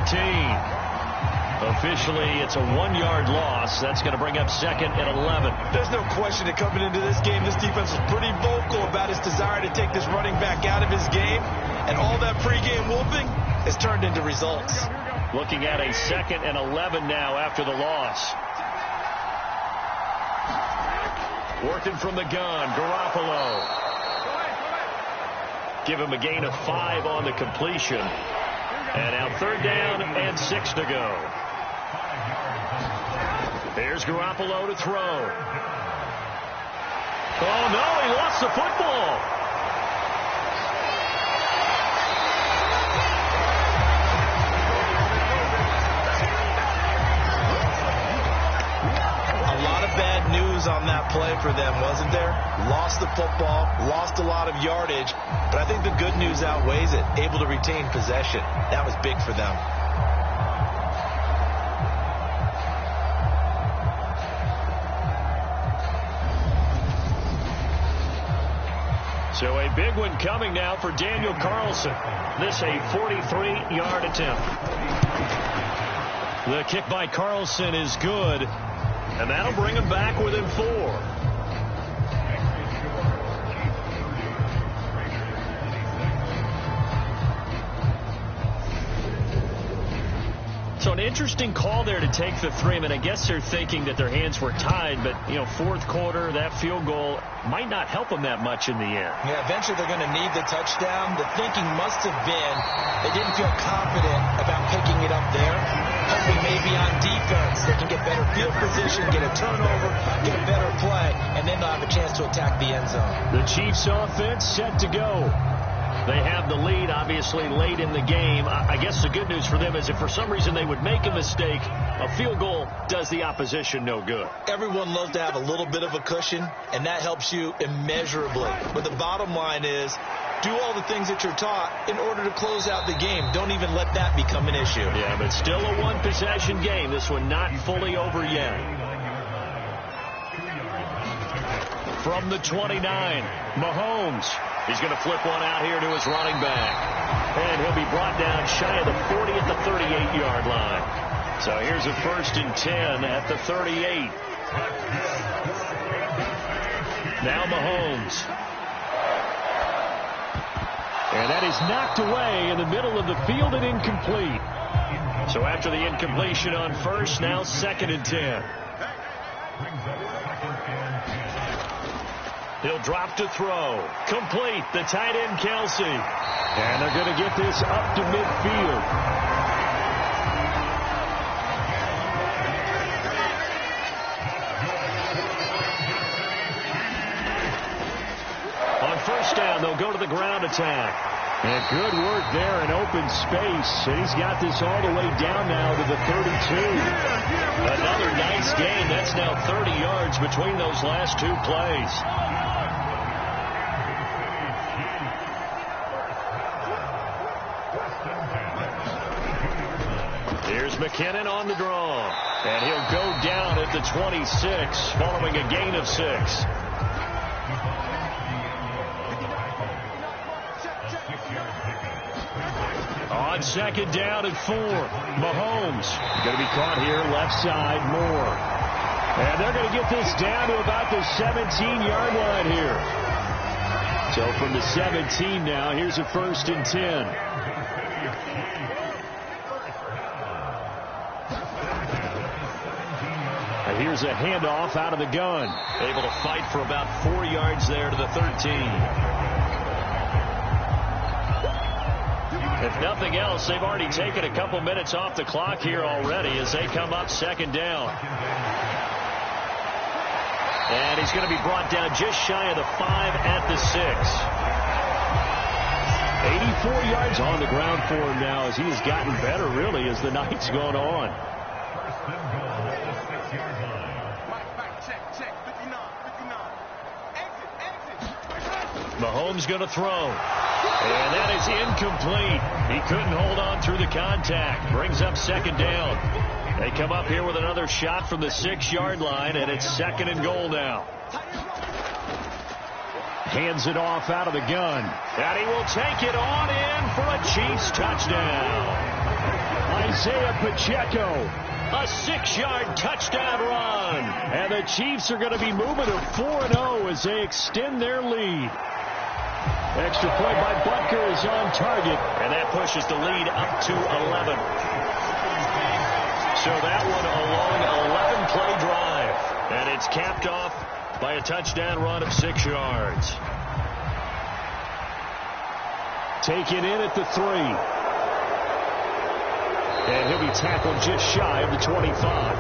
Officially, it's a 1-yard loss. That's going to bring up 2nd and 11. There's no question that coming into this game, this defense was pretty vocal about his desire to take this running back out of his game. And all that pregame whooping has turned into results. Looking at a 2nd and 11 now after the loss. Working from the gun, Garoppolo. Give him a gain of 5 on the completion. And now 3rd down and 6 to go. There's Garoppolo to throw. Oh, no, he lost the football. Bad news on that play for them, wasn't there? Lost the football, lost a lot of yardage, but I think the good news outweighs it. Able to retain possession. That was big for them. So a big one coming now for Daniel Carlson. This a 43-yard attempt. The kick by Carlson is good, and that'll bring him back within 4. So an interesting call there to take the 3. I mean, I guess they're thinking that their hands were tied, but, you know, fourth quarter, that field goal might not help them that much in the end. Yeah, eventually they're going to need the touchdown. The thinking must have been they didn't feel confident about picking it up there. Hoping maybe on defense they can get better field position, get a turnover, get a better play, and then they'll have a chance to attack the end zone. The Chiefs offense set to go. They have the lead, obviously, late in the game. I guess the good news for them is if for some reason they would make a mistake, a field goal does the opposition no good. Everyone loves to have a little bit of a cushion, and that helps you immeasurably. But the bottom line is, do all the things that you're taught in order to close out the game. Don't even let that become an issue. Yeah, but still a one-possession game. This one not fully over yet. From the 29, Mahomes. He's going to flip one out here to his running back. And he'll be brought down shy of the 40 at the 38-yard line. So here's a 1st and 10 at the 38. Now Mahomes. And that is knocked away in the middle of the field and incomplete. So after the incompletion on 1st, now 2nd and 10. He'll drop to throw. Complete. The tight end, Kelsey. And they're going to get this up to midfield. On 1st down, they'll go to the ground attack. And good work there in open space. And he's got this all the way down now to the 32. Another nice gain. That's now 30 yards between those last 2 plays. Here's McKinnon on the draw. And he'll go down at the 26 following a gain of 6. On 2nd down at 4. Mahomes going to be caught here left side. Moore. And they're going to get this down to about the 17-yard line here. So from the 17 now, here's a 1st and 10. Here's a handoff out of the gun. Able to fight for about 4 yards there to the 13. If nothing else, they've already taken a couple minutes off the clock here already as they come up 2nd down. And he's going to be brought down just shy of the 5 at the 6. 84 yards on the ground for him now as he has gotten better really as the night's gone on. Mahomes going to throw. And that is incomplete. He couldn't hold on through the contact. Brings up 2nd down. They come up here with another shot from the 6-yard line, and it's 2nd and goal now. Hands it off out of the gun. And he will take it on in for a Chiefs touchdown. Isaiah Pacheco. A 6-yard touchdown run. And the Chiefs are going to be moving to 4-0 as they extend their lead. Extra point by Butker is on target. And that pushes the lead up to 11. So that one a long 11-play drive. And it's capped off by a touchdown run of 6 yards. Taken in at the 3. And he'll be tackled just shy of the 25.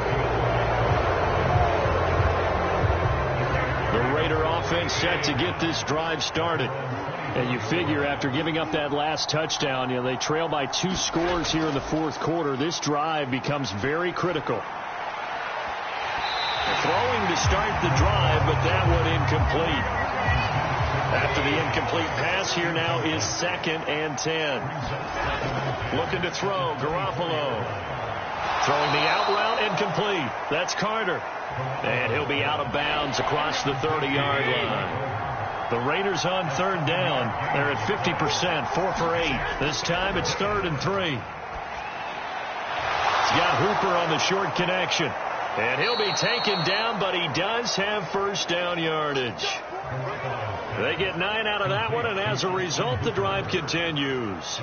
The Raider offense set to get this drive started. And you figure after giving up that last touchdown, they trail by 2 scores here in the 4th quarter. This drive becomes very critical. Throwing to start the drive, but that one incomplete. After the incomplete pass, here now is 2nd and 10. Looking to throw, Garoppolo. Throwing the out route, incomplete. That's Carter. And he'll be out of bounds across the 30-yard line. The Raiders on third down. They're at 50%, 4 for 8. This time it's 3rd and 3. He's got Hooper on the short connection. And he'll be taken down, but he does have first down yardage. They get 9 out of that one, and as a result, the drive continues.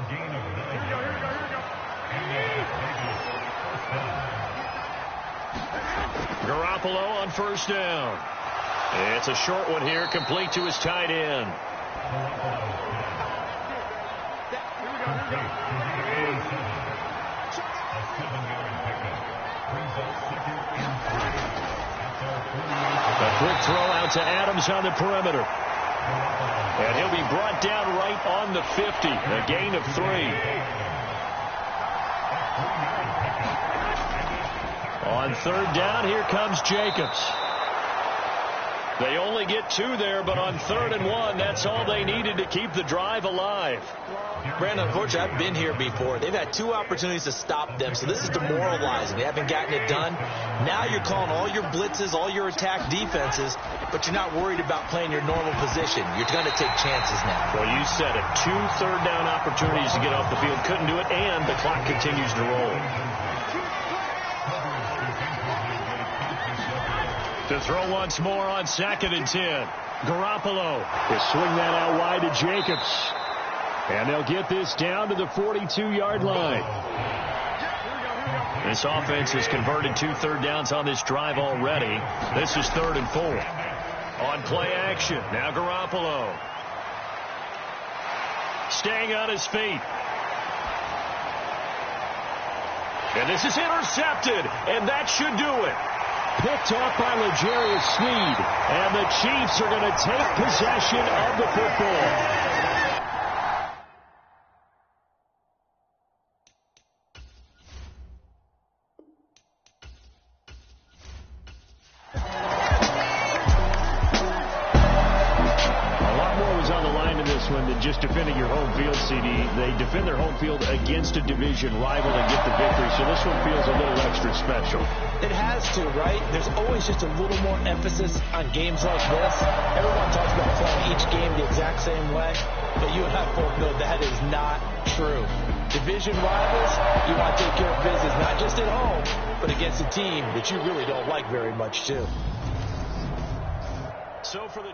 Garoppolo on first down. It's a short one here, complete to his tight end. A quick throw out to Adams on the perimeter. And he'll be brought down right on the 50. A gain of 3. On third down, here comes Jacobs. They only get 2 there, but on 3rd and 1, that's all they needed to keep the drive alive. Brandon, unfortunately, I've been here before. They've had 2 opportunities to stop them, so this is demoralizing. They haven't gotten it done. Now you're calling all your blitzes, all your attack defenses, but you're not worried about playing your normal position. You're going to take chances now. Well, you said it. 2 third down opportunities to get off the field. Couldn't do it, and the clock continues to roll. To throw once more on 2nd and 10. Garoppolo will swing that out wide to Jacobs. And they'll get this down to the 42-yard line. This offense has converted 2 third downs on this drive already. This is 3rd and 4. On play action, now Garoppolo. Staying on his feet. And this is intercepted, and that should do it. Picked off by L'Jarius Sneed, and the Chiefs are going to take possession of the football. Just defending your home field, CD. They defend their home field against a division rival and get the victory, so this one feels a little extra special. It has to, right? There's always just a little more emphasis on games like this. Everyone talks about playing each game the exact same way, but you and I both know that is not true. Division rivals, you want to take care of business, not just at home, but against a team that you really don't like very much, too. So for the